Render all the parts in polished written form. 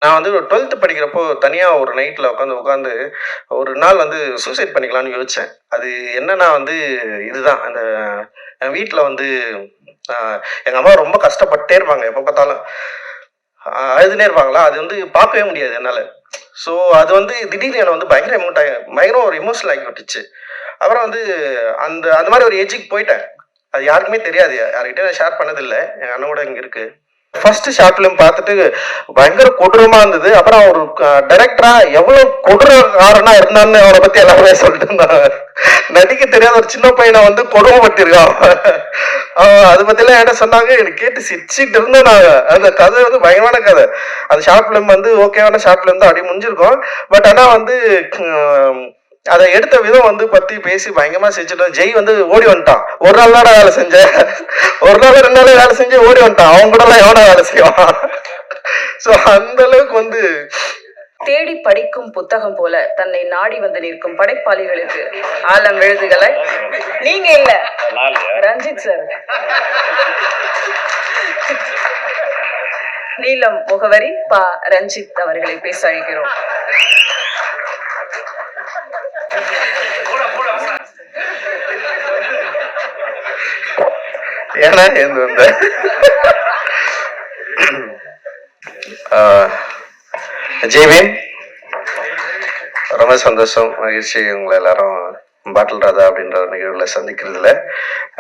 நான் வந்து 12th படிக்கிறப்போ தனியா ஒரு நைட்ல உட்காந்து ஒரு நாள் வந்து சூசைட் பண்ணிக்கலாம்னு யோசிச்சேன். அது என்னன்னா வந்து இதுதான். என் வீட்ல வந்து அ எங்க அம்மா ரொம்ப கஷ்டப்பட்டுட்டே இருப்பாங்க. எப்ப பார்த்தாலும். அழுதுன்னே இருப்பாங்களா, அது வந்து பார்க்கவே முடியாது என்னால. ஸோ அது வந்து திடீர்னு என்ன வந்து பயங்கர ஒரு எமோஷனல் ஆக்கி விட்டுச்சு. அப்புறம் வந்து அந்த அந்த மாரி ஒரு ஏஜுக்கு போயிட்டேன். அது யாருக்குமே தெரியாது. யார்கிட்டயும் நான் ஷேர் பண்ணதில்ல. என் அண்ணன் கூட இங்க இருக்கு. ஃபர்ஸ்ட் ஷார்ட் ஃபிலிம் பார்த்துட்டு பயங்கர கொடூரமா இருந்தது. அப்புறம் அவரு டைரக்டரா எவ்வளவு கொடூரக்காரனா இருந்தான்னு அவரை பத்தி எல்லாருமே சொல்லிட்டு இருந்தாங்க. நடிக்க தெரியாத ஒரு சின்ன பையனை வந்து கொடுமைப்படுத்திருக்கான். அது பத்திலாம் என்கிட்ட சொன்னாங்க. எனக்கு கேட்டு சிரிச்சுட்டு இருந்தேன் நாங்க. அந்த கதை வந்து பயங்கரமான கதை. அந்த ஷார்ட் ஃபிலிம் வந்து ஓகேவான ஷார்ட் ஃபிலிம் தான், அப்படியே முடிஞ்சிருக்கும். பட் ஆனா வந்து அதை எடுத்த விதம் வந்து பத்தி பேசி பயங்கரமா செஞ்சுட்டோம். ஜெய் வந்து ஓடி வந்துட்டான். ஒரு நாள் தான் வேலை செஞ்சேன். ஒரு நாள் 2 நாள் வேலை செஞ்சு ஓடி வந்துட்டான். அவங்க கூட எல்லாம் எவனா வேலை செய்வான். சோ அந்த அளவுக்கு வந்து தேடி படிக்கும் புத்தகம் போல தன்னை நாடி வந்து நிற்கும் படைப்பாளிகளுக்கு ஆலம் எழுதுகளை நீங்க இல்ல ரஞ்சித் சார். நீலம் முகவரி பா ரஞ்சித் அவர்களை பேச அழைக்கிறோம். ஏன்னா இந்த ஜெய்வேன் ரொம்ப சந்தோஷம், மகிழ்ச்சி உங்களை எல்லாரும் பாட்டில் ராதா அப்படின்ற ஒரு நிகழ்வுல சந்திக்கிறதுல.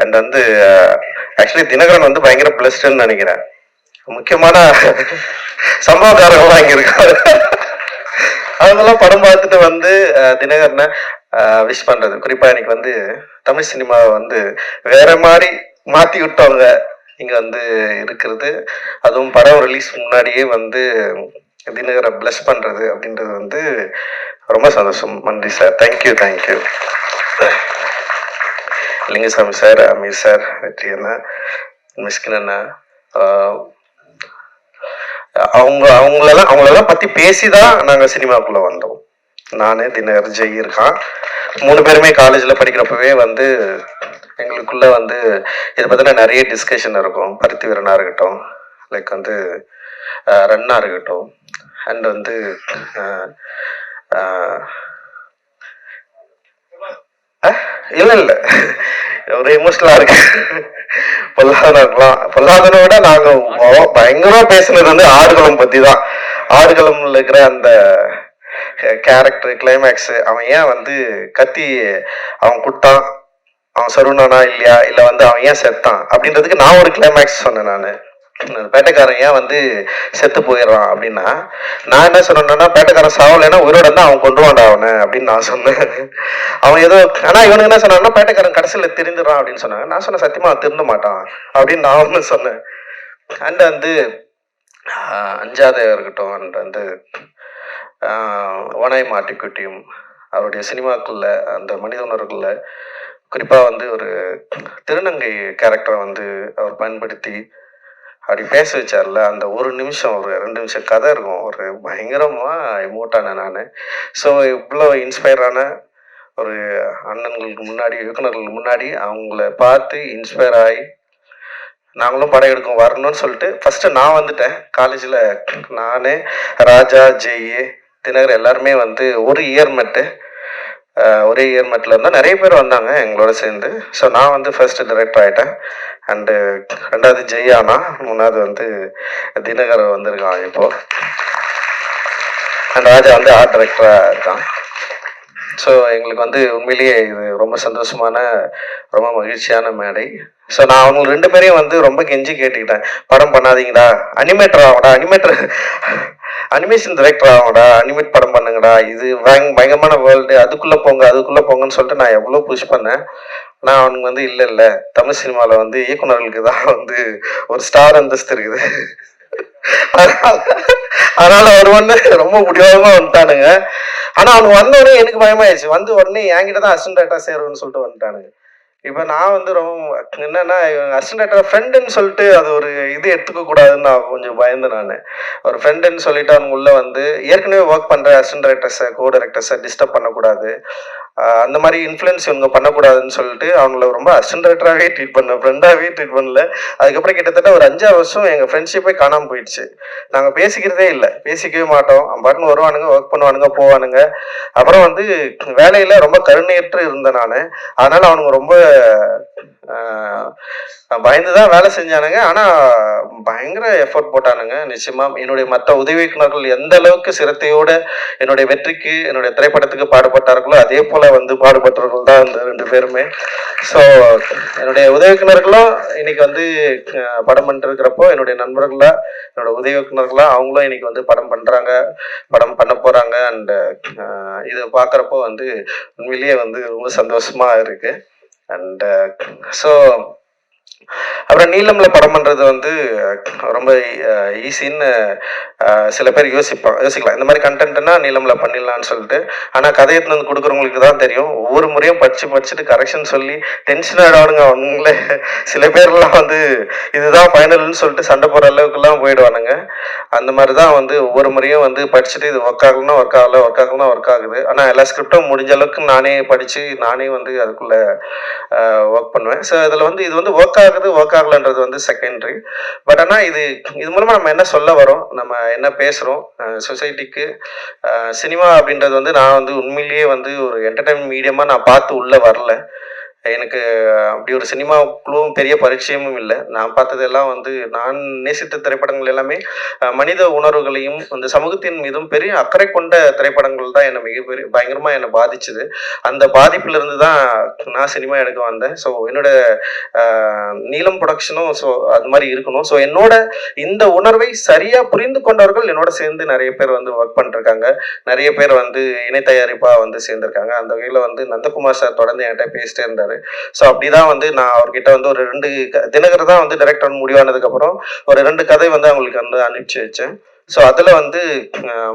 அண்ட் வந்து ஆக்சுவலி தினகரன் வந்து பயங்கர பிளஸ்டுன்னு நினைக்கிறேன். முக்கியமான சம்பவக்காரங்களாம் இங்க இருக்காரு. அவங்கெல்லாம் படம் பார்த்துட்டு வந்து தினகரனை விஷ் பண்றது. குறிப்பா எனக்கு வந்து தமிழ் சினிமாவை வந்து வேற மாதிரி மாத்தி விட்டவங்க இங்க வந்து இருக்கிறது, அதுவும் படம் ரிலீஸ் முன்னாடியே வந்து தினகரை பிளஸ் பண்றது அப்படின்றது வந்து ரொம்ப சந்தோஷம். நன்றி sir. Thank you thank you. Lingusamy sir, Ameer sir, Vetri அண்ணா, மிஸ்கின் அண்ணா, அவங்களெல்லாம் பத்தி பேசிதான் நாங்க சினிமாக்குள்ள வந்தோம். நானு, தினகர், ஜெய் இருக்கான். 3 பேருமே காலேஜ்ல படிக்கிறப்பவே வந்து எங்களுக்குள்ள வந்து இதை பத்தின நிறைய டிஸ்கஷன் இருக்கும். பருத்தி வீரனா இருக்கட்டும், லைக் வந்து ரன்னா இருக்கட்டும், அண்ட் வந்து இல்ல ஒரு எமோஷனலா இருக்கு. பொல்லாதனை விட நாங்க பயங்கரமா பேசுனது வந்து ஆடுகளம் பத்தி தான். ஆடுகளம்ல இருக்கிற அந்த கேரக்டர் கிளைமேக்ஸ், அவன் ஏன் வந்து கத்தி அவன் குட்டான், அவன் சருணானா இல்லையா, இல்ல வந்து அவன் ஏன் செத்தான் அப்படின்றதுக்கு நான் ஒரு கிளைமேக்ஸ் சொன்னேன். நான் பேட்டைக்காரன் ஏன் வந்து செத்து போயிடுறான் அப்படின்னா, நான் என்ன சொன்னேன்னா, பேட்டைக்காரன் சாவலைன்னா உயிரோட இருந்தா அவன் கொண்டு வாண்டா அவனை அப்படின்னு நான் சொன்னேன். அவன் ஏதோ, ஆனா இவனுக்கு என்ன சொன்னான்னா, பேட்டைக்காரன் கடைசியில் திருந்துறான் அப்படின்னு சொன்னாங்க. நான் சொன்னேன் சத்தியமா அவன் திருந்த மாட்டான் அப்படின்னு நான் ஒன்று சொன்னேன். அண்ட் வந்து 5வது இருக்கட்டும், அண்ட் வந்து ஓனாய் மாட்டிக்குட்டியும் அவருடைய சினிமாக்குள்ள அந்த மனித உணர்வுக்குள்ள குறிப்பாக வந்து ஒரு திருநங்கை கேரக்டரை வந்து அவர் பயன்படுத்தி அப்படி பேச வச்சார்ல, அந்த ஒரு நிமிஷம், ஒரு 2 நிமிஷம் கதை இருக்கும். ஒரு பயங்கரமா எமோட்டான நான். ஸோ இவ்வளோ இன்ஸ்பயரான ஒரு அண்ணன்களுக்கு முன்னாடி, இயக்குநர்களுக்கு முன்னாடி அவங்கள பார்த்து இன்ஸ்பயர் ஆகி நாங்களும் படம் எடுக்கும் வரணும்னு சொல்லிட்டு ஃபர்ஸ்ட் நான் வந்துட்டேன். காலேஜில் நான், ராஜா, ஜெய், தினகர் எல்லாருமே வந்து ஒரே இயர்மெட்டில் இருந்தால் நிறைய பேர் வந்தாங்க எங்களோட சேர்ந்து. ஸோ நான் வந்து ஃபர்ஸ்ட் டைரக்டர் ஆகிட்டேன். அண்டு 2வது ஜெயானா, 3வது வந்து தினகர் வந்திருக்கான் இப்போ. அண்ட் ராஜா வந்து ஆர்ட் டைரக்டராக இருக்கான். ஸோ எங்களுக்கு வந்து உண்மையிலேயே இது ரொம்ப சந்தோஷமான, ரொம்ப மகிழ்ச்சியான மேடை. ஸோ நான் அவங்க 2 பேரையும் வந்து ரொம்ப கெஞ்சி கேட்டுக்கிட்டேன், படம் பண்ணாதீங்கடா, அனிமேட்டர் ஆகடா, அனிமேஷன் டைரக்டர் ஆகடா, அனிமேட் படம் பண்ணுங்கடா, இது பயங்கரமான வேர்ல்டு, அதுக்குள்ளே போங்கன்னு சொல்லிட்டு நான் எவ்வளோ புஷ் பண்ணேன். நான் அவனுக்கு வந்து இல்லை தமிழ் சினிமாவில் வந்து இயக்குநர்களுக்கு தான் வந்து ஒரு ஸ்டார் அந்தஸ்து இருக்குது. அதனால அவர் வந்து ரொம்ப முடியாதமா வந்துட்டானுங்க. ஆனா அவனுக்கு வந்தோடனே எனக்கு பயமாயிடுச்சு. வந்து உடனே என்கிட்ட தான் அசிஸ்டன்ட் டைரக்டரா சேருன்னு சொல்லிட்டு வந்துட்டானுங்க. இப்ப நான் வந்து ரொம்ப என்னன்னா, அசிஸ்டன்ட் டைரக்டர் ஃப்ரெண்டுன்னு சொல்லிட்டு அது ஒரு இது எடுத்துக்க கூடாதுன்னு நான் கொஞ்சம் பயந்தேன். நான் ஒரு ஃப்ரெண்டுன்னு சொல்லிட்டு அவங்க உள்ள வந்து ஏற்கனவே ஒர்க் பண்ற அசிஸ்டன்ட் டைரக்டர்ஸை, கோ டைரக்டர்ஸை டிஸ்டர்ப் பண்ணக்கூடாது. அந்த மாதிரி இன்ஃப்ளூயன்ஸ் இவங்க பண்ணக்கூடாதுன்னு சொல்லிட்டு அவங்கள ரொம்ப அசன்டேட்டராகவே ட்ரீட் பண்ணேன், ஃப்ரெண்டாகவே ட்ரீட் பண்ணல. அதுக்கப்புறம் கிட்டத்தட்ட ஒரு 5-6 வருஷம் எங்கள் ஃப்ரெண்ட்ஷிப்பே காணாமல் போயிடுச்சு. நாங்கள் பேசிக்கிறதே இல்லை, பேசிக்கவே மாட்டோம். பாட்டுன்னு வருவானுங்க, ஒர்க் பண்ணுவானுங்க, போவானுங்க. அப்புறம் வந்து வேலையில் ரொம்ப கருணையற்று இருந்தேன் நான். அதனால அவனுங்க ரொம்ப பயந்து தான் வேலை செஞ்சானுங்க. ஆனால் பயங்கர எஃபோர்ட் போட்டானுங்க. நிச்சயமா என்னுடைய மற்ற உதவி இயக்குனர்கள் எந்த அளவுக்கு சிரத்தையோட என்னுடைய வெற்றிக்கு, என்னுடைய திரைப்படத்துக்கு பாடுபட்டார்களோ அதே போல வந்து பாடுபட்டவர்கள் தான் இந்த 2 பேருமே. ஸோ என்னுடைய உதவி இயக்குனர்களும் இன்னைக்கு வந்து படம் பண்ணிட்டு இருக்கிறப்போ என்னுடைய நண்பர்களா, என்னோட உதவி இயக்குனர்களா அவங்களும் இன்னைக்கு வந்து படம் பண்றாங்க, படம் பண்ண போறாங்க. அண்ட் இதை பார்க்குறப்போ வந்து உண்மையிலேயே வந்து ரொம்ப சந்தோஷமா இருக்கு. அண்ட் ஸோ அப்புறம் நீலம்ல படம் பண்றது வந்து ரொம்ப ஈஸின்னு சில பேர் யோசிக்கலாம். இந்த மாதிரி கண்டென்ட்னா நீலம்ல பண்ணிடலாம்னு சொல்லிட்டு. ஆனால் கதையை எடுத்துட்டு வந்து கொடுக்குறவங்களுக்கு தான் தெரியும். ஒவ்வொரு முறையும் படிச்சுட்டு கரெக்ஷன் சொல்லி டென்ஷன் ஆகிடுவானுங்க அவங்களே. சில பேர்லாம் வந்து இதுதான் ஃபைனல்னு சொல்லிட்டு சண்டை போடுற அளவுக்குலாம் போயிடுவானுங்க. அந்த மாதிரி தான் வந்து ஒவ்வொரு முறையும் வந்து படிச்சுட்டு இது ஒர்க் ஆகலன்னா ஒர்க் ஆகல, ஒர்க் ஆகலன்னா ஒர்க் ஆகுது. ஆனால் எல்லா ஸ்கிரிப்டும் முடிஞ்ச அளவுக்கு நானே படித்து நானே வந்து அதுக்குள்ளே ஒர்க் பண்ணுவேன். ஸோ இதில் வந்து இது வந்து ஒர்க் ஆகுது, ஒர்க் ஆகலன்றது வந்து செகண்டரி. பட் ஆனால் இது மூலமாக நம்ம என்ன சொல்ல வரோம், நம்ம என்ன பேசுகிறோம் சொசைட்டிக்கு. சினிமா அப்படின்றது வந்து நான் வந்து உண்மையிலேயே வந்து ஒரு என்டர்டைன்மெண்ட் மீடியமாக நான் பார்த்து உள்ளே வரல. எனக்கு அப்படி ஒரு சினிமாவுக்குள்ளும் பெரிய பரிச்சயமும் இல்லை. நான் பார்த்ததெல்லாம் வந்து நான் நேசித்த திரைப்படங்கள் எல்லாமே மனித உணர்வுகளையும் அந்த சமூகத்தின் மீதும் பெரிய அக்கறை கொண்ட திரைப்படங்கள் தான் என்னை மிகப்பெரிய பயங்கரமாக என்னை பாதிச்சுது. அந்த பாதிப்பிலிருந்து தான் நான் சினிமா எடுக்க வந்தேன். ஸோ என்னோட நீலம் ப்ரொடக்ஷனும் ஸோ அது மாதிரி இருக்கணும். ஸோ என்னோட இந்த உணர்வை சரியாக புரிந்து கொண்டவர்கள் என்னோட சேர்ந்து நிறைய பேர் வந்து ஒர்க் பண்ணிருக்காங்க. நிறைய பேர் வந்து இணை தயாரிப்பாக வந்து சேர்ந்திருக்காங்க. அந்த வகையில் வந்து நந்தகுமார் சார் தொடர்ந்து என்கிட்ட பேசிட்டே இருந்தார். ஸோ அப்படிதான் வந்து நான் அவர்கிட்ட வந்து ஒரு 2 தினகர் தான் வந்து டைரக்டர் முடிவானதுக்கப்புறம் ஒரு 2 கதை வந்து அவங்களுக்கு வந்து அனுப்பிச்சு வச்சேன். ஸோ அதில் வந்து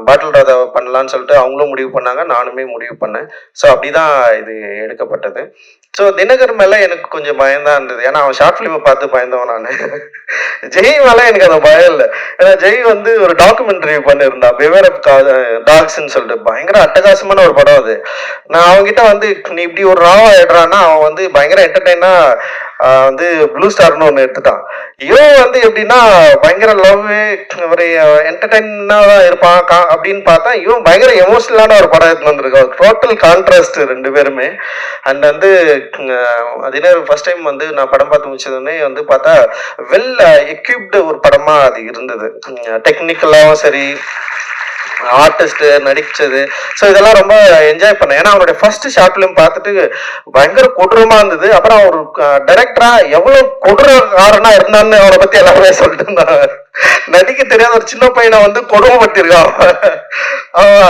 பாட்டில் ராதா பண்ணலான்னு சொல்லிட்டு அவங்களும் முடிவு பண்ணாங்க, நானுமே முடிவு பண்ணேன். ஸோ அப்படிதான் இது எடுக்கப்பட்டது. ஸோ தினகர் மேலே எனக்கு கொஞ்சம் பயம்தான் இருந்தது. ஏன்னா அவன் ஷார்ட் ஃபிலிமை பார்த்து பயந்தவன் நான். ஜெய் மேலே எனக்கு அந்த பயம் இல்லை. ஏன்னா ஜெய் வந்து ஒரு டாக்குமெண்ட்ரி பண்ணியிருந்தான், பிவேர் ஆஃப் டாக்ஸ்ன்னு சொல்லிட்டு. பயங்கர அட்டகாசமான ஒரு படம் அது. நான் அவங்ககிட்ட வந்து நீ இப்படி ஒரு ராவா ஆயிடுறான்னா அவன் வந்து பயங்கர என்டர்டைனா வந்து ப்ளூ ஸ்டார்னு ஒன்று எடுத்துட்டான். இவன் வந்து எப்படின்னா பயங்கர லவ் ஒரு என்டர்டைனா தான் இருப்பான் அப்படின்னு பார்த்தா இவன் பயங்கர எமோஷனலான ஒரு படம் எடுத்து வந்திருக்கான். டோட்டல் கான்ட்ராஸ்ட் 2 பேருமே. அண்ட் வந்து அதே ஃபர்ஸ்ட் டைம் வந்து நான் படம் பார்த்து முடிச்சதுன்னே வந்து பார்த்தா வெல் எக்யூப்டு ஒரு படமா அது இருந்தது. டெக்னிக்கலாகவும் சரி, ஆர்டிஸ்ட் நடிச்சது, ஸோ இதெல்லாம் ரொம்ப என்ஜாய் பண்ணேன். ஏன்னா அவனுடைய ஃபர்ஸ்ட் ஷார்ட் ஃபிலிம் பார்த்துட்டு பயங்கர கொடூரமா இருந்தது. அப்புறம் அவர் டைரக்டரா எவ்வளவு கொடூரக்காரனா இருந்தான்னு அவனை பத்தி எல்லாமே சொல்லிட்டு இருந்தாங்க. நடிக்க தெரியாத ஒரு சின்ன பையனை வந்து கொடுமைப்படுத்திருக்கான்.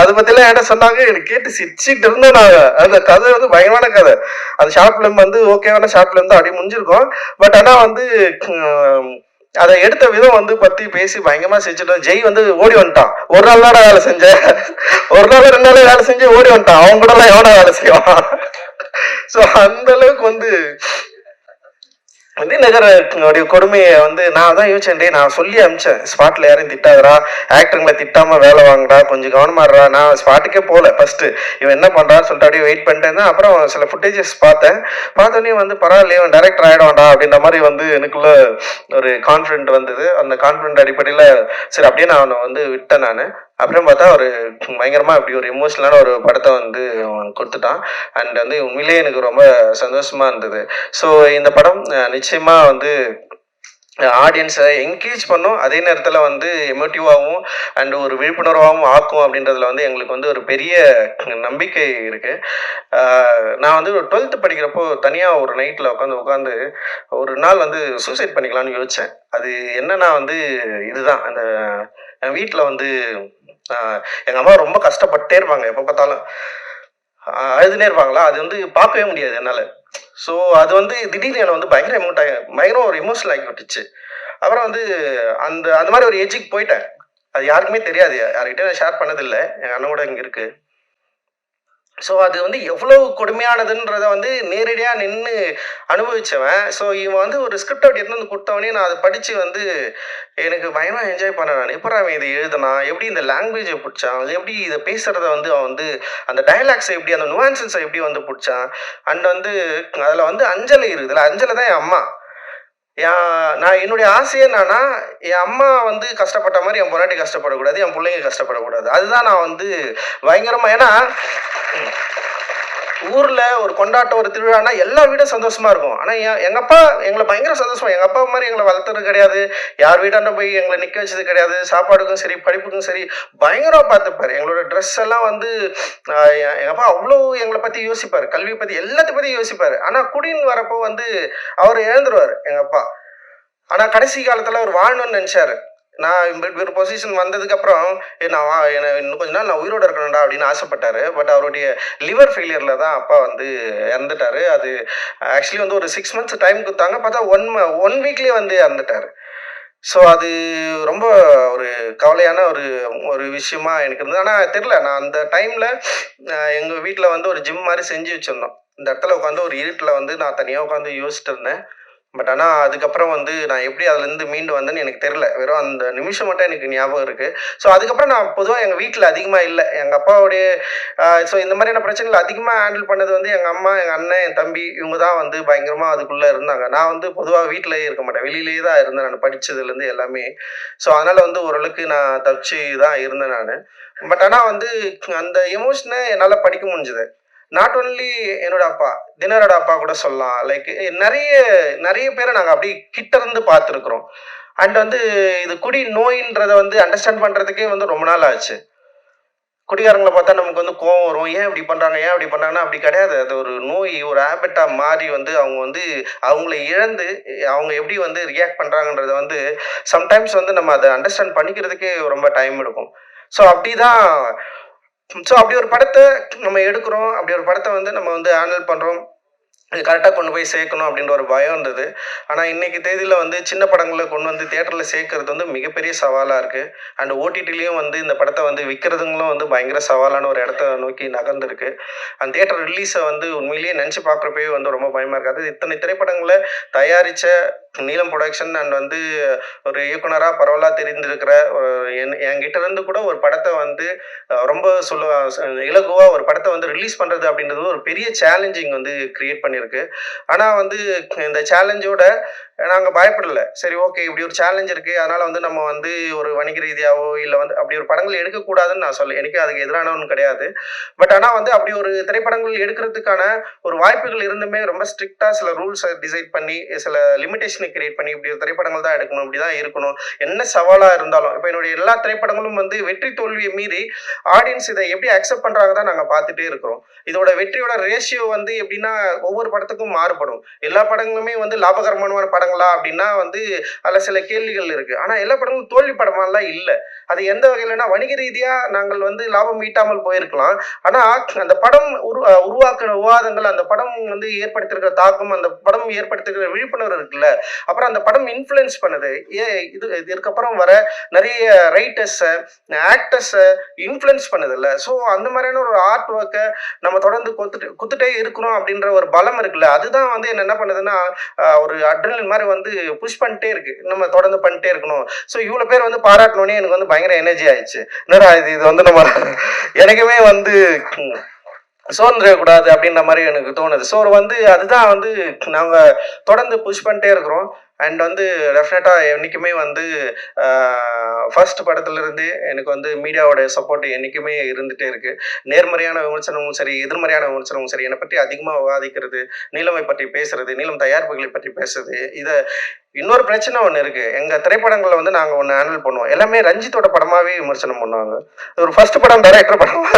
அதை பத்தி எல்லாம் என்ன சொன்னாங்க, எனக்கு கேட்டு சிரிச்சுட்டு இருந்தோம் நாங்க. அந்த கதை வந்து பயங்கரமான கதை. அந்த ஷார்ட் ஃபிலிம் வந்து ஓகேவான ஷார்ட் ஃபிலிம் தான், அப்படி முடிஞ்சிருக்கோம். பட் ஆனா வந்து அதை எடுத்த விதம் வந்து பத்தி பேசி பயங்கரமா செஞ்சுட்டோம். ஜெய் வந்து ஓடி வந்துட்டான். ஒரு நாள் தான் வேலை செஞ்சேன், ஒரு நாள் 2 நாள் வேலை செஞ்சு ஓடி வந்துட்டான். அவன் கூட எல்லாம் எவனா வேலை செய்வான். ஸோ அந்த அளவுக்கு வந்து தினகரனுடைய கொடுமையை வந்து நான் தான் யோசிச்சேன். நான் சொல்லி அனுப்பிச்சேன், ஸ்பாட்ல யாரையும் திட்டாதரா, ஆக்டருங்களை திட்டாம வேலை வாங்கடா, கொஞ்சம் கவனமாடுறா. நான் ஸ்பாட்டுக்கே போகல ஃபர்ஸ்ட். இவன் என்ன பண்றான்னு சொல்லிட்டு அப்படியே வெயிட் பண்ணிட்டேன். அப்புறம் சில ஃபுட்டேஜஸ் பார்த்தோன்னே வந்து பரவாயில்ல இவன் டைரக்டர் ஆயிடுவான்டா அப்படின்ற மாதிரி வந்து எனக்குள்ள ஒரு கான்ஃபிடென்ட் வந்தது. அந்த கான்ஃபிடென்ட் அடிப்படையில் சரி அப்படியே நான் அவனை வந்து விட்டேன் நான். அப்புறம் பார்த்தா ஒரு பயங்கரமா இப்படி ஒரு எமோஷனலான ஒரு படத்தை வந்து கொடுத்துட்டான். அண்ட் வந்து உண்மையிலேயே எனக்கு ரொம்ப சந்தோஷமா இருந்தது. ஸோ இந்த படம் நிச்சயமா வந்து ஆடியன்ஸை என்கேஜ் பண்ணும், அதே நேரத்தில் வந்து எமோட்டிவாகவும் அண்ட் ஒரு விழிப்புணர்வாகவும் ஆக்கும் அப்படின்றதுல வந்து எங்களுக்கு வந்து ஒரு பெரிய நம்பிக்கை இருக்கு. நான் வந்து ஒரு 12th படிக்கிறப்போ தனியாக ஒரு நைட்டில் உட்காந்து ஒரு நாள் வந்து சூசைட் பண்ணிக்கலாம்னு யோசித்தேன். அது என்னன்னா வந்து இதுதான், அந்த என் வீட்டில் வந்து எங்கள் அம்மா ரொம்ப கஷ்டப்பட்டே இருப்பாங்க, எப்போ பார்த்தாலும் அழுதுனே இருப்பாங்களா. அது வந்து பார்க்கவே முடியாது என்னால். ஸோ அது வந்து திடீர்னு என்னை வந்து பயங்கர ஒரு எமோஷனல் ஆகி விட்டுச்சு. அப்புறம் வந்து அந்த மாதிரி ஒரு ஏஜுக்கு போயிட்டேன். அது யாருக்குமே தெரியாது, யார்கிட்ட நான் ஷேர் பண்ணதில்லை. எங்கள் அண்ணன் கூட இங்கே இருக்கு. ஸோ அது வந்து எவ்வளவு கொடுமையானதுன்றத வந்து நேரடியாக நின்று அனுபவிச்சவன். ஸோ இவன் வந்து ஒரு ஸ்கிரிப்ட் அப்படி எடுத்து வந்து கொடுத்தவொடனே நான் அதை படித்து வந்து எனக்கு பயங்கரமாக என்ஜாய் பண்ணேன். நான் எப்படா அவன் இதை எழுதுனான், எப்படி இந்த லாங்குவேஜை பிடிச்சான், அது எப்படி இதை பேசுகிறத வந்து அவன் வந்து அந்த டயலாக்ஸை எப்படி அந்த நுவான்சஸை எப்படி வந்து பிடிச்சான். அண்ட் வந்து அதில் வந்து அஞ்சலி இருக்குதுல்ல, அஞ்சலை தான் என் அம்மா. நான் என்னுடைய ஆசையே என்னன்னா, என் அம்மா வந்து கஷ்டப்பட்ட மாதிரி என் பொண்டாட்டி கஷ்டப்படக்கூடாது, என் பிள்ளைங்க கஷ்டப்படக்கூடாது. அதுதான் நான் வந்து பயங்கரமா. ஏன்னா ஊர்ல ஒரு கொண்டாட்டம், ஒரு திருவிழானா எல்லா வீடும் சந்தோஷமா இருக்கும். ஆனா எங்க அப்பா எங்களை பயங்கர சந்தோஷமா, எங்க அப்பா மாதிரி எங்களை வளர்த்தது கிடையாது, யார் வீட்டாண்ட போய் எங்களை நிக்க வச்சது கிடையாது. சாப்பாடுக்கும் சரி படிப்புக்கும் சரி பயங்கரமா பார்த்துப்பாரு. எங்களோட ட்ரெஸ் எல்லாம் வந்து எங்க அப்பா அவ்வளோ எங்களை பத்தி யோசிப்பாரு, கல்வியை பத்தி எல்லாத்தையும் பத்தி யோசிப்பாரு. ஆனா குடின்னு வரப்போ வந்து அவர் இழந்துருவாரு எங்க அப்பா. ஆனா கடைசி காலத்துல அவர் வாழணும்னு நினைச்சாரு. நான் ஒரு பொசிஷன் வந்ததுக்கப்புறம் இன்னும் கொஞ்ச நாள் நான் உயிரோட இருக்கணும்டா அப்படின்னு ஆசைப்பட்டாரு. பட் அவருடைய லிவர் ஃபெயிலியர்ல தான் அப்பா வந்து இறந்துட்டாரு. அது ஆக்சுவலி வந்து ஒரு 6 months டைம் கொடுத்தாங்க. பார்த்தா ஒன் வீக்லேயே வந்து இறந்துட்டாரு. ஸோ அது ரொம்ப ஒரு கவலையான ஒரு ஒரு விஷயமா எனக்கு இருந்தது. ஆனால் தெரில, நான் அந்த டைமில் எங்கள் வீட்டில் வந்து ஒரு ஜிம் மாதிரி செஞ்சு வச்சுருந்தோம். இந்த இடத்துல உட்காந்து ஒரு இருட்டில் வந்து நான் தனியாக உட்காந்து யோசிச்சுட்டு இருந்தேன். பட் ஆனால் அதுக்கப்புறம் வந்து நான் எப்படி அதுலேருந்து மீண்டு வந்தேன்னு எனக்கு தெரில. வெறும் அந்த நிமிஷம் மட்டும் எனக்கு ஞாபகம் இருக்குது. ஸோ அதுக்கப்புறம் நான் பொதுவாக எங்கள் வீட்டில் அதிகமாக இல்லை. எங்கள் அப்பாவுடைய ஸோ இந்த மாதிரியான பிரச்சனைகள் அதிகமாக ஹேண்டில் பண்ணது வந்து எங்கள் அம்மா, எங்கள் அண்ணன், என் தம்பி, இவங்க தான் வந்து பயங்கரமாக அதுக்குள்ளே இருந்தாங்க. நான் வந்து பொதுவாக வீட்டிலேயே இருக்க மாட்டேன், வெளியிலேயே தான் இருந்தேன் நான் படித்ததுலேருந்து எல்லாமே. ஸோ அதனால் வந்து ஓரளவுக்கு நான் தப்பிச்சு தான் இருந்தேன் நான். பட் ஆனால் வந்து அந்த எமோஷனை என்னால் படிக்க முடிஞ்சுது. நாட் ஒன்லி என்னோட அப்பா, தினரோட அப்பா கூட சொல்லலாம். லைக் நிறைய நிறைய பேரை நாங்கள் அப்படி கிட்ட இருந்து பார்த்துருக்குறோம். அண்ட் வந்து இது குடி நோயின்றதை வந்து அண்டர்ஸ்டாண்ட் பண்ணுறதுக்கே வந்து ரொம்ப நாள் ஆச்சு. குடிகாரங்களை பார்த்தா நமக்கு வந்து கோவம் வரும், ஏன் இப்படி பண்ணுறாங்க, ஏன் அப்படி பண்ணுறாங்கன்னா அப்படி கிடையாது. அது ஒரு நோய், ஒரு ஹேபிட்டாக மாறி வந்து அவங்க வந்து அவங்கள இழந்து அவங்க எப்படி வந்து ரியாக்ட் பண்ணுறாங்கன்றத வந்து சம்டைம்ஸ் வந்து நம்ம அதை அண்டர்ஸ்டாண்ட் பண்ணிக்கிறதுக்கே ரொம்ப டைம் எடுக்கும். ஸோ அப்படிதான். ஸோ அப்படி ஒரு படத்தை நம்ம எடுக்கிறோம், அப்படி ஒரு படத்தை வந்து நம்ம வந்து ஹேண்டில் பண்ணுறோம். இது கரெக்டாக கொண்டு போய் சேர்க்கணும் அப்படின்ற ஒரு பயம் இருந்தது. ஆனால் இன்னைக்கு தேதியில் வந்து சின்ன படங்களை கொண்டு வந்து தியேட்டரில் சேர்க்கறது வந்து மிகப்பெரிய சவாலாக இருக்குது. அண்ட் ஓடிடிலையும் வந்து இந்த படத்தை வந்து விற்கிறதுங்களும் வந்து பயங்கர சவாலான ஒரு இடத்த நோக்கி நகர்ந்துருக்கு. அந்த தியேட்டர் ரிலீஸை வந்து உண்மையிலேயே நினச்சி பார்க்குறப்பவே வந்து ரொம்ப பயமாக இருக்காது. இத்தனை திரைப்படங்களை தயாரித்த நீலம் ப்ரொடக்ஷன் அண்ட் வந்து ஒரு இயக்குனராக பரவலாக தெரிந்திருக்கிற என்கிட்ட இருந்து கூட ஒரு படத்தை வந்து ரொம்ப இலகுவாக ஒரு படத்தை வந்து ரிலீஸ் பண்ணுறது அப்படின்றது ஒரு பெரிய சேலஞ்சிங் வந்து கிரியேட் பண்ணியிருக்கு. ஆனால் வந்து இந்த சேலஞ்சோட நாங்கள் பயப்படலை. சரி, ஓகே, இப்படி ஒரு சேலஞ்ச் இருக்குது, அதனால் வந்து நம்ம வந்து ஒரு வணிக ரீதியாகவோ இல்லை வந்து அப்படி ஒரு படங்கள் எடுக்கக்கூடாதுன்னு நான் சொல்ல, எனக்கு அதுக்கு எதிரானவன் கிடையாது. பட் ஆனால் வந்து அப்படி ஒரு திரைப்படங்கள் எடுக்கிறதுக்கான ஒரு வாய்ப்புகள் இருந்துமே ரொம்ப ஸ்ட்ரிக்டாக சில ரூல்ஸை டிசைட் பண்ணி சில லிமிடேஷனை கிரியேட் பண்ணி இப்படி ஒரு திரைப்படங்கள் தான் எடுக்கணும், இப்படி தான் இருக்கணும், என்ன சவாலாக இருந்தாலும். இப்போ என்னுடைய எல்லா திரைப்படங்களும் வந்து வெற்றி தோல்வியை மீறி ஆடியன்ஸ் இதை எப்படி அக்செப்ட் பண்ணுறாங்க தான் நாங்கள் பார்த்துட்டே இருக்கிறோம். இதோட வெற்றியோட ரேஷியோ வந்து எப்படின்னா ஒவ்வொரு படத்துக்கும் மாறுபடும். எல்லா படங்களுமே வந்து லாபகரமான படங்களா அப்படின்னா வந்து அதில் சில கேள்விகள் இருக்கு. ஆனால் எல்லா படங்களும் தோல்வி படமாலாம் இல்லை. அது எந்த வகையிலனா வணிக ரீதியாக நாங்கள் வந்து லாபம் ஈட்டாமல் போயிருக்கலாம். ஆனால் அந்த படம் உருவாக்கின விவாதங்கள், அந்த படம் வந்து ஏற்படுத்திருக்கிற தாக்கம், அந்த படம் ஏற்படுத்திருக்கிற விழிப்புணர்வு இருக்குல்ல, அப்புறம் அந்த படம் இன்ஃப்ளூயன்ஸ் பண்ணுது. இதுக்கப்புறம் வர நிறைய ரைட்டர்ஸை, ஆக்டர்ஸை இன்ஃப்ளூயன்ஸ் பண்ணுதில்ல. ஸோ அந்த மாதிரியான ஒரு ஆர்ட் ஒர்க்கை நம்ம தொடர்ந்து குத்துட்டே இருக்கிறோம் அப்படின்ற ஒரு பலம் இருக்குல்ல, அதுதான் வந்து என்ன பண்ணுதுன்னா ஒரு அட்ரினலின் மாதிரி வந்து புஷ் பண்ணிட்டே இருக்கு, நம்ம தொடர்ந்து பண்ணிட்டே இருக்கணும். ஸோ இவ்வளோ பேர் வந்து பாராட்டணுன்னே எனக்கு வந்து பயங்கர எனர்ஜி ஆயிடுச்சு. என்னடா இது வந்து நம்ம எனக்குமே வந்து சோர்ந்துடக்கூடாது அப்படின்ற மாதிரி எனக்கு தோணுது. ஸோ வந்து அதுதான் வந்து நாங்கள் தொடர்ந்து புஷ் பண்ணிட்டே இருக்கிறோம். அண்ட் வந்து டெஃபினட்டாக என்றைக்குமே வந்து ஃபர்ஸ்ட் படத்துலேருந்து எனக்கு வந்து மீடியாவோட சப்போர்ட் என்றைக்குமே இருந்துகிட்டே இருக்குது. நேர்மறையான விமர்சனமும் சரி, எதிர்மறையான விமர்சனமும் சரி, என்னை பற்றி அதிகமாக விவாதிக்கிறது, நீலமை பற்றி பேசுறது, நீலம் தயாரிப்புகளை பற்றி பேசுறது. இதை இன்னொரு பிரச்சனை ஒன்று இருக்குது. எங்கள் திரைப்படங்களில் வந்து நாங்கள் ஒன்று ஹேண்டில் பண்ணுவோம். எல்லாமே ரஞ்சித்தோட படமாகவே விமர்சனம் பண்ணுவாங்க. ஒரு ஃபர்ஸ்ட் படம் டைரக்டர் படம்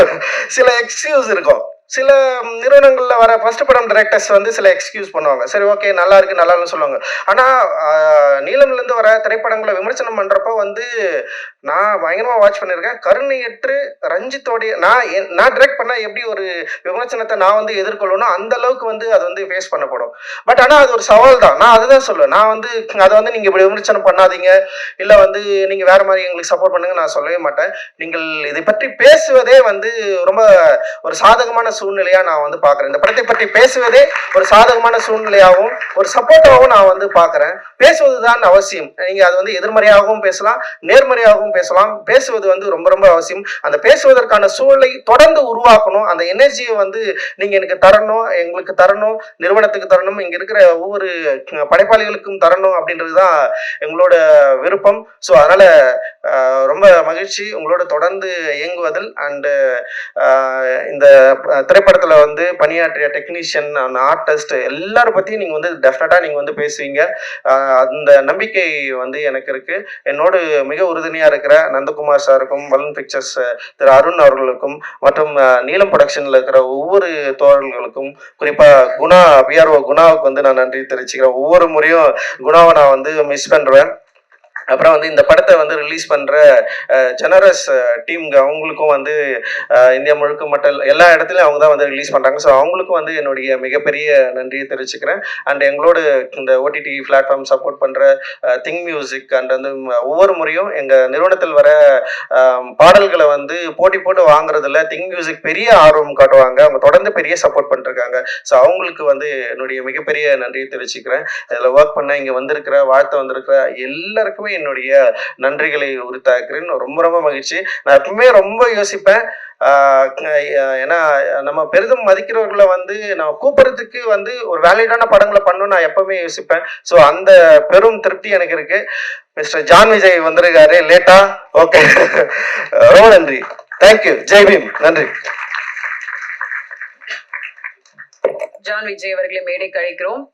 சில எக்ஸ்கியூஸ் இருக்கும். சில நிறுவனங்களில் வர ஃபர்ஸ்ட் படம் டைரக்டர்ஸ் வந்து சில எக்ஸ்கியூஸ் பண்ணுவாங்க. சரி, ஓகே, நல்லா இருக்கு, நல்லா இல்லைன்னு சொல்லுவாங்க. ஆனால் நீலம்லேருந்து வர திரைப்படங்களை விமர்சனம் பண்ணுறப்போ வந்து நான் பயங்கரமா வாட்ச் பண்ணியிருக்கேன். கருணையற்று ரஞ்சித்தோடைய நான் டைரக்ட் பண்ணா எப்படி ஒரு விமர்சனத்தை நான் வந்து எதிர்கொள்ளணும் அந்த அளவுக்கு வந்து அது வந்து ஃபேஸ் பண்ணப்படும். பட் ஆனா அது ஒரு சவால் தான். நான் அதுதான் சொல்லுவேன். நான் வந்து அதை வந்து நீங்க இப்படி விமர்சனம் பண்ணாதீங்க, இல்ல வந்து நீங்க வேற மாதிரி எங்களுக்கு சப்போர்ட் பண்ணுங்க நான் சொல்லவே மாட்டேன். நீங்கள் இதை பற்றி பேசுவதே வந்து ரொம்ப ஒரு சாதகமான சூழ்நிலையா நான் வந்து பாக்குறேன். இந்த படத்தை பற்றி பேசுவதே ஒரு சாதகமான சூழ்நிலையாகவும் ஒரு சப்போர்ட்டாகவும் நான் வந்து பாக்குறேன். பேசுவதுதான் அவசியம். நீங்க அது வந்து எதிர்மறையாகவும் பேசலாம், நேர்மறையாகவும் பேசலாம். பேசுவது வந்து ரொம்ப ரொம்ப அவசியம். அந்த பேசுவதற்கான சூழலை தொடர்ந்து உருவாக்கணும். அந்த எனர்ஜியை வந்து நீங்க எனக்கு தரணும், எங்களுக்கு தரணும், நிறுவனத்துக்கு தரணும், இங்க இருக்கிற ஒவ்வொரு படைப்பாளிகளுக்கும் தரணும் அப்படின்றதுதான் எங்களோட விருப்பம். ஸோ அதனால ரொம்ப மகிழ்ச்சி உங்களோட தொடர்ந்து இயங்குவதில். அண்டு இந்த திரைப்படத்துல வந்து பணியாற்றிய டெக்னீஷியன், ஆர்டிஸ்ட் எல்லாரும் பத்தியும் நீங்க வந்து டெஃபினட்டா நீங்க வந்து பேசுவீங்க. அந்த நம்பிக்கை வந்து எனக்கு இருக்கு. என்னோடு மிக உறுதுணையா இருக்கிற நந்தகுமார் சாருக்கும், பலூன் பிக்சர்ஸ் திரு அருண் அவர்களுக்கும், மற்றும் நீலம் ப்ரொடக்ஷன்ல இருக்கிற ஒவ்வொரு தோழர்களுக்கும், குறிப்பா குணா பிஆர்ஓ குணாவுக்கு வந்து நான் நன்றி தெரிவிச்சுக்கிறேன். ஒவ்வொரு முறையும் குணாவை நான் வந்து மிஸ் பண்றேன். அப்புறம் வந்து இந்த படத்தை வந்து ரிலீஸ் பண்ற ஜெனரஸ் டீம்ங்க அவங்களுக்கும் வந்து இந்தியா முழுக்க மட்டும் எல்லா இடத்துலையும் அவங்க தான் வந்து ரிலீஸ் பண்றாங்க. ஸோ அவங்களுக்கும் வந்து என்னுடைய மிகப்பெரிய நன்றியை தெரிவிச்சுக்கிறேன். அண்ட் எங்களோட இந்த ஓடிடி பிளாட்ஃபார்ம் சப்போர்ட் பண்ற திங் மியூசிக் அண்ட் வந்து ஒவ்வொரு முறையும் எங்க நிறுவனத்தில் வர பாடல்களை வந்து போட்டி போட்டு வாங்குறதுல திங் மியூசிக் பெரிய ஆர்வம் காட்டுவாங்க. அவங்க தொடர்ந்து பெரிய சப்போர்ட் பண்ணிருக்காங்க. ஸோ அவங்களுக்கு வந்து என்னுடைய மிகப்பெரிய நன்றியை தெரிவிச்சுக்கிறேன். இதில் ஒர்க் பண்ண இங்கே வந்திருக்கிற வாழ்த்து வந்திருக்கிற எல்லாருக்குமே என்னுடைய நன்றிகளை உரித்தாக்குறேன். ரொம்ப ரொம்ப மகிழ்ச்சி. நான் எப்பவுமே ரொம்ப யோசிப்பேன். ஏன்னா நம்ம பெரிதும் மதிக்கிறவர்களை வந்து நம்ம கூப்பிடுறதுக்கு வந்து ஒரு வேலிடான படங்களை பண்ணணும்னு நான் எப்பவுமே யோசிப்பேன். ஸோ அந்த பெரும் திருப்தி எனக்கு இருக்கு. மிஸ்டர் ஜான் விஜய் வந்திருக்காரு லேட்டா. ஓகே, ரொம்ப நன்றி. தேங்க்யூ. ஜெய் பீம். நன்றி. ஜான் விஜய் அவர்களை மேடைக்கு அழைக்கிறோம்.